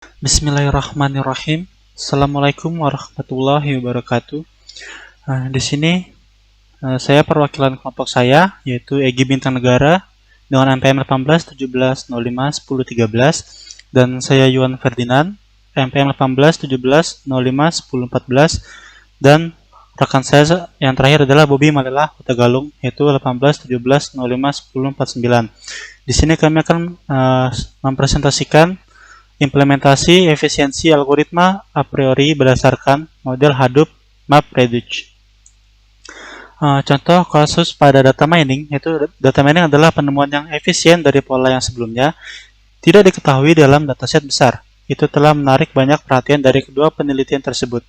Bismillahirrahmanirrahim. Assalamualaikum warahmatullahi wabarakatuh. Di sini saya perwakilan kelompok saya yaitu Egy Bintang Negara dengan NPM 18 17 05 10 13 dan saya Yuan Ferdinand NPM 18 17 05 10 14 dan rekan saya yang terakhir adalah Bobby Malela Hutagalung yaitu 18 17 05 10 49. Di sini kami akan mempresentasikan implementasi efisiensi algoritma a priori berdasarkan model Hadoop MapReduce. Contoh kasus pada data mining, yaitu data mining adalah penemuan yang efisien dari pola yang sebelumnya tidak diketahui dalam dataset besar. Itu telah menarik banyak perhatian dari kedua penelitian tersebut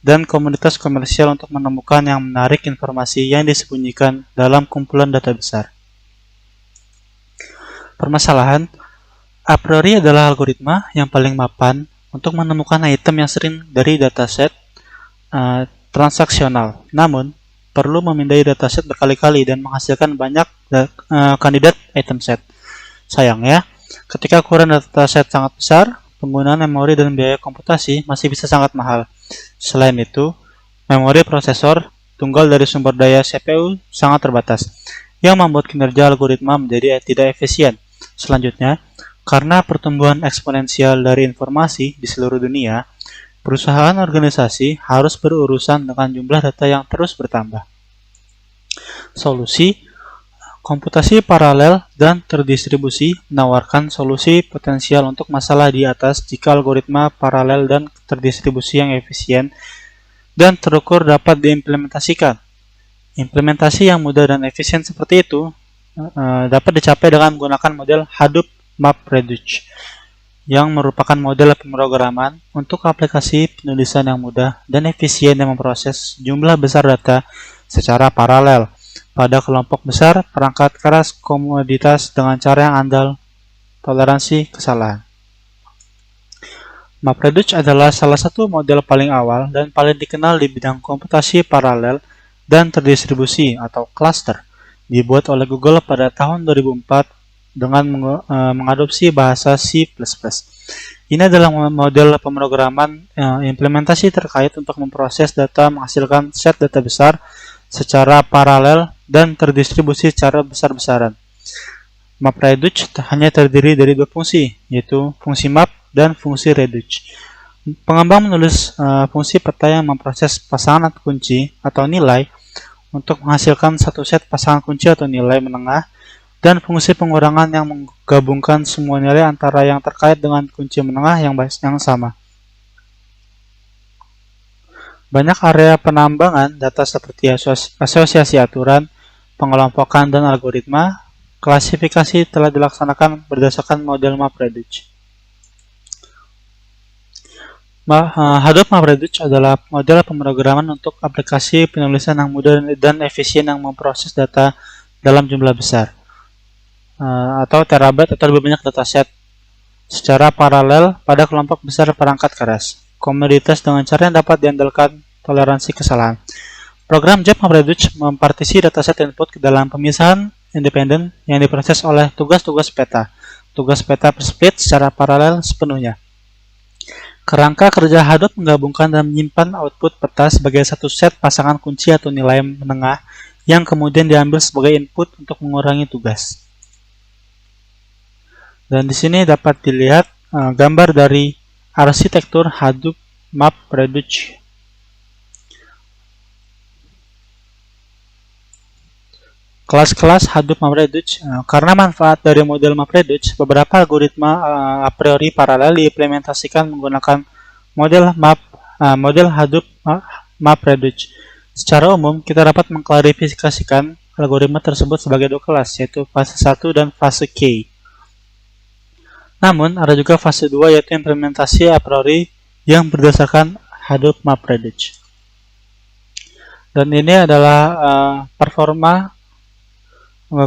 dan komunitas komersial untuk menemukan yang menarik informasi yang disembunyikan dalam kumpulan data besar. Permasalahan a priori adalah algoritma yang paling mapan untuk menemukan item yang sering dari dataset transaksional. Namun, perlu memindai dataset berkali-kali dan menghasilkan banyak kandidat item set. Sayangnya, ketika ukuran dataset sangat besar, penggunaan memori dan biaya komputasi masih bisa sangat mahal. Selain itu, memori prosesor tunggal dari sumber daya CPU sangat terbatas, yang membuat kinerja algoritma menjadi tidak efisien. Selanjutnya, karena pertumbuhan eksponensial dari informasi di seluruh dunia, perusahaan organisasi harus berurusan dengan jumlah data yang terus bertambah. Solusi komputasi paralel dan terdistribusi menawarkan solusi potensial untuk masalah di atas jika algoritma paralel dan terdistribusi yang efisien dan terukur dapat diimplementasikan. Implementasi yang mudah dan efisien seperti itu dapat dicapai dengan menggunakan model Hadoop MapReduce yang merupakan model pemrograman untuk aplikasi penulisan yang mudah dan efisien yang memproses jumlah besar data secara paralel pada kelompok besar perangkat keras komoditas dengan cara yang andal toleransi kesalahan. MapReduce adalah salah satu model paling awal dan paling dikenal di bidang komputasi paralel dan terdistribusi atau cluster, dibuat oleh Google pada tahun 2004 dengan mengadopsi bahasa C++. Ini adalah model pemrograman implementasi terkait untuk memproses data menghasilkan set data besar secara paralel dan terdistribusi secara besar-besaran. MapReduce hanya terdiri dari dua fungsi, yaitu fungsi map dan fungsi reduce. Pengembang menulis fungsi peta yang memproses pasangan kunci atau nilai untuk menghasilkan satu set pasangan kunci atau nilai menengah, dan fungsi pengurangan yang menggabungkan semua nilai antara yang terkait dengan kunci menengah yang sama. Banyak area penambangan data seperti asosiasi aturan, pengelompokan, dan algoritma klasifikasi telah dilaksanakan berdasarkan model MapReduce. Hadoop MapReduce adalah model pemrograman untuk aplikasi penulisan yang mudah dan efisien yang memproses data dalam jumlah besar atau terabyte atau lebih banyak dataset secara paralel pada kelompok besar perangkat keras komoditas dengan cara yang dapat diandalkan toleransi kesalahan. Program Job MapReduce mempartisi dataset input ke dalam pemisahan independen yang diproses oleh tugas-tugas peta. Tugas peta bersplit secara paralel sepenuhnya. Kerangka kerja Hadoop menggabungkan dan menyimpan output peta sebagai satu set pasangan kunci atau nilai menengah yang kemudian diambil sebagai input untuk mengurangi tugas. Dan di sini dapat dilihat gambar dari arsitektur Hadoop MapReduce. Kelas-kelas Hadoop MapReduce. Karena manfaat dari model MapReduce, beberapa algoritma a priori paralel diimplementasikan menggunakan model Hadoop MapReduce. Secara umum, kita dapat mengklarifikasikan algoritma tersebut sebagai dua kelas, yaitu fase 1 dan fase K. Namun, ada juga fase 2 yaitu implementasi a priori yang berdasarkan Hadoop MapReduce. Dan ini adalah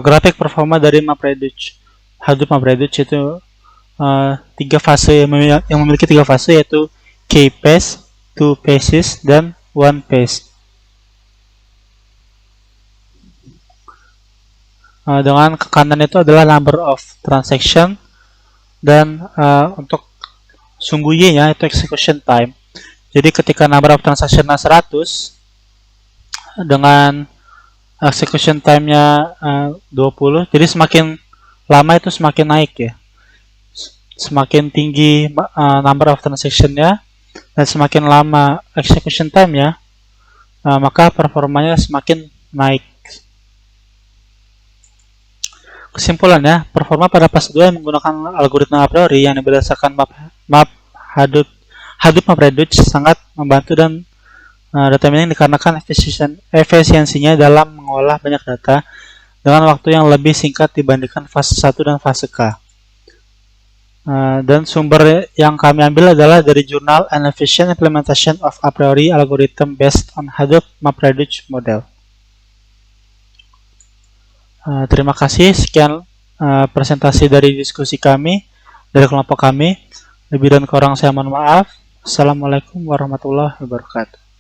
grafik performa dari MapReduce. Hadoop MapReduce itu yang memiliki tiga fase yaitu K-phase, 2 phases, dan 1 phase. Dengan ke kanan itu adalah number of transaction. Dan untuk sumbu Y-nya itu execution time. Jadi ketika number of transaction-nya 100 dengan execution time-nya 20, jadi semakin lama itu semakin naik ya. Semakin tinggi number of transaction-nya dan semakin lama execution time-nya, maka performanya semakin naik. Kesimpulannya, performa pada fase 2 yang menggunakan algoritma a priori yang berdasarkan map Hadoop MapReduce sangat membantu dan data mining dikarenakan efisiensinya dalam mengolah banyak data dengan waktu yang lebih singkat dibandingkan fase 1 dan fase K. Dan sumber yang kami ambil adalah dari jurnal An Efficient Implementation of A Priori Algorithm Based on Hadoop MapReduce Model. Terima kasih, sekian presentasi dari diskusi kami, dari kelompok kami. Lebih dan kurang saya mohon maaf. Assalamualaikum warahmatullahi wabarakatuh.